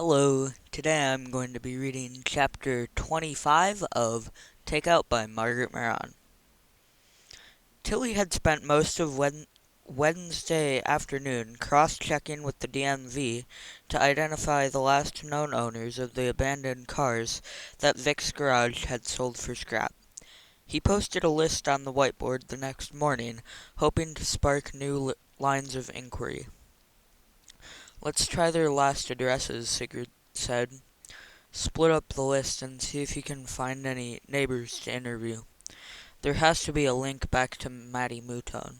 Hello, today I'm going to be reading chapter 25 of Take Out by Margaret Maron. Tilly had spent most of Wednesday afternoon cross-checking with the DMV to identify the last known owners of the abandoned cars that Vic's garage had sold for scrap. He posted a list on the whiteboard the next morning, hoping to spark new lines of inquiry. "Let's try their last addresses," Sigurd said. "Split up the list and see if you can find any neighbors to interview. There has to be a link back to Matty Mouton.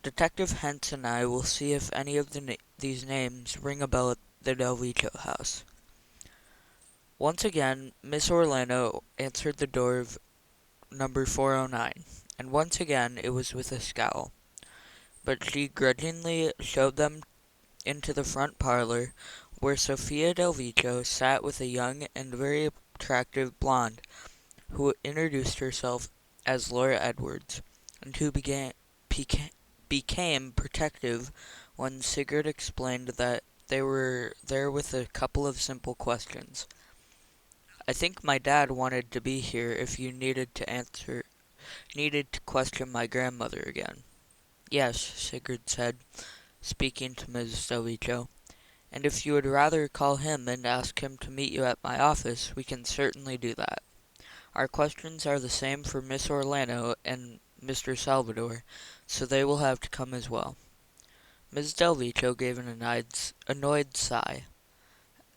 Detective Hentz and I will see if any of these names ring a bell at the Delvico house." Once again, Miss Orlando answered the door of number 409, and once again it was with a scowl. But she grudgingly showed them into the front parlor, where Sophia Delvico sat with a young and very attractive blonde, who introduced herself as Laura Edwards, and who became protective when Sigurd explained that they were there with a couple of simple questions. "I think my dad wanted to be here if you needed to question my grandmother again." "Yes," Sigurd said, speaking to Mrs. Delvico. "And if you would rather call him and ask him to meet you at my office, we can certainly do that. Our questions are the same for Miss Orlando and Mr. Salvador, so they will have to come as well." Miss Delvico gave an annoyed sigh.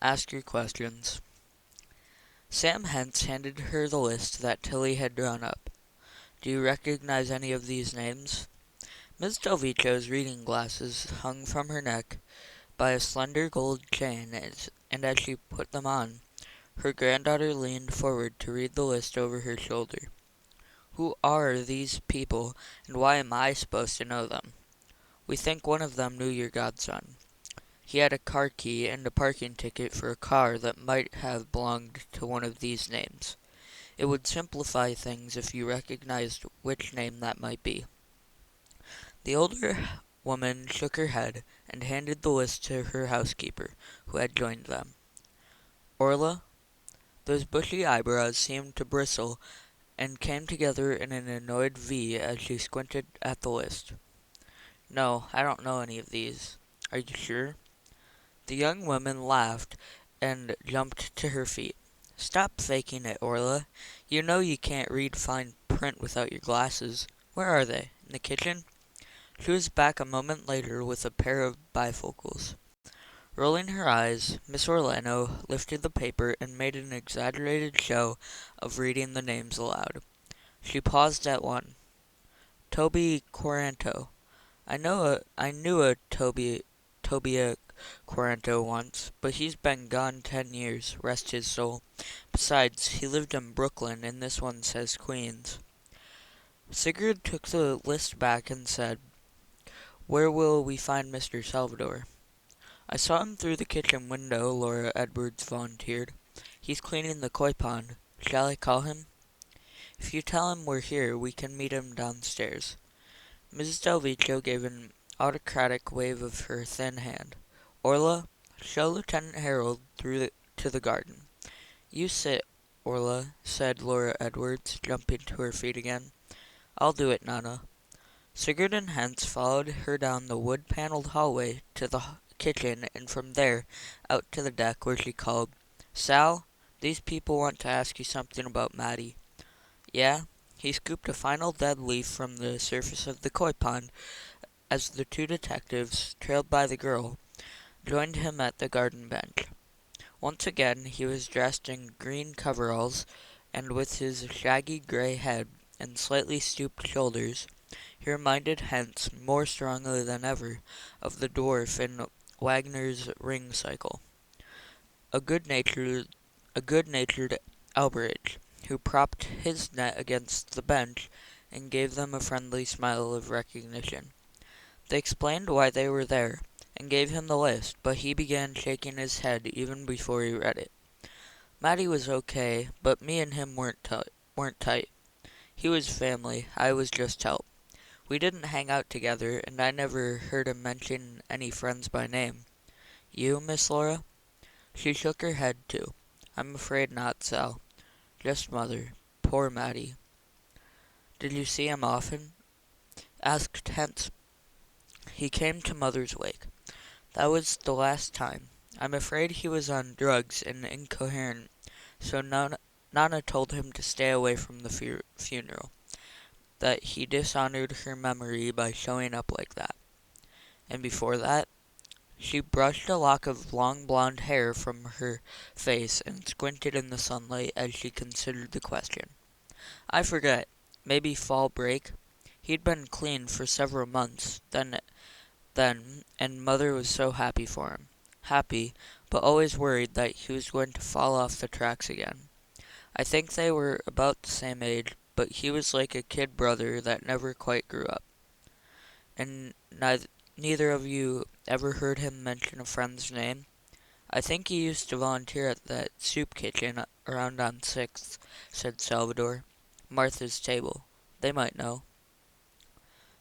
"Ask your questions." Sam Hentz handed her the list that Tilly had drawn up. "Do you recognize any of these names?" Miss Delvico's reading glasses hung from her neck by a slender gold chain, and as she put them on, her granddaughter leaned forward to read the list over her shoulder. "Who are these people, and why am I supposed to know them?" "We think one of them knew your godson. He had a car key and a parking ticket for a car that might have belonged to one of these names. It would simplify things if you recognized which name that might be." The older woman shook her head and handed the list to her housekeeper, who had joined them. "Orla?" Those bushy eyebrows seemed to bristle and came together in an annoyed V as she squinted at the list. "No, I don't know any of these. Are you sure?" The young woman laughed and jumped to her feet. "Stop faking it, Orla. You know you can't read fine print without your glasses. Where are they? In the kitchen?" She was back a moment later with a pair of bifocals. Rolling her eyes, Miss Orlando lifted the paper and made an exaggerated show of reading the names aloud. She paused at one. "Toby Quaranto. I knew a Tobia Quaranto once, but he's been gone 10 years, rest his soul. Besides, he lived in Brooklyn, and this one says Queens." Sigurd took the list back and said, "Where will we find Mr. Salvador?" "I saw him through the kitchen window," Laura Edwards volunteered. "He's cleaning the koi pond. Shall I call him?" "If you tell him we're here, we can meet him downstairs." Mrs. Delvico gave an autocratic wave of her thin hand. "Orla, show Lieutenant Harold to the garden." "You sit, Orla," said Laura Edwards, jumping to her feet again. "I'll do it, Nana." Sigurd and Hentz followed her down the wood-paneled hallway to the kitchen, and from there out to the deck, where she called, "Sal, these people want to ask you something about Matty." "Yeah?" He scooped a final dead leaf from the surface of the koi pond as the two detectives, trailed by the girl, joined him at the garden bench. Once again he was dressed in green coveralls, and with his shaggy gray head and slightly stooped shoulders, he reminded Hentz more strongly than ever of the dwarf in Wagner's Ring Cycle, a good-natured Alberich, who propped his net against the bench and gave them a friendly smile of recognition. They explained why they were there, and gave him the list, but he began shaking his head even before he read it. "Matty was okay, but me and him weren't tight. He was family, I was just help. We didn't hang out together, and I never heard him mention any friends by name. You, Miss Laura?" She shook her head too. I'm afraid not, Sal. Just Mother. Poor Matty. Did you see him often? Asked Hence. He came to Mother's wake. That was the last time. I'm afraid he was on drugs and incoherent, so Nana told him to stay away from the funeral, that he dishonored her memory by showing up like that. And before that, she brushed a lock of long blonde hair from her face and squinted in the sunlight as she considered the question. I forget. Maybe fall break? He'd been clean for several months, then, and Mother was so happy for him. Happy, but always worried that he was going to fall off the tracks again. I think they were about the same age, but he was like a kid brother that never quite grew up. And neither of you ever heard him mention a friend's name? I think he used to volunteer at that soup kitchen around on 6th, said Salvador. Martha's table. They might know.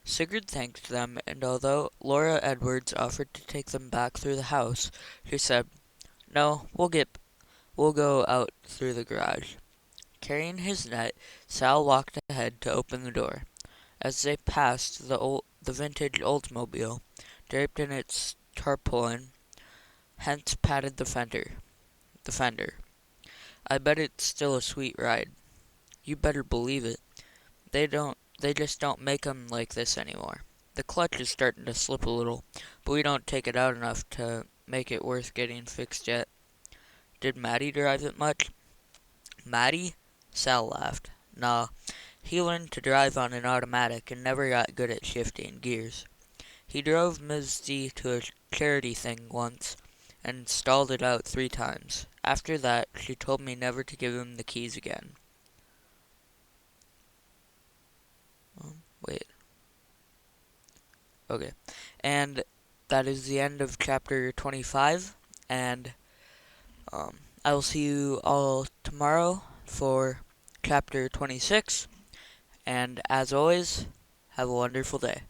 Sigurd thanked them, and although Laura Edwards offered to take them back through the house, she said, "No, we'll go out through the garage." Carrying his net, Sal walked ahead to open the door. As they passed the vintage Oldsmobile, draped in its tarpaulin, Hence patted the fender. "I bet it's still a sweet ride." "You better believe it. They just don't make 'em like this anymore. The clutch is starting to slip a little, but we don't take it out enough to make it worth getting fixed yet." "Did Matty drive it much?" "Matty?" Sal laughed. "Nah, he learned to drive on an automatic and never got good at shifting gears. He drove Ms. D to a charity thing once and stalled it out 3 times. After that, she told me never to give him the keys again." Wait. Okay. And that is the end of chapter 25. And I will see you all tomorrow for chapter 26. And as always, have a wonderful day.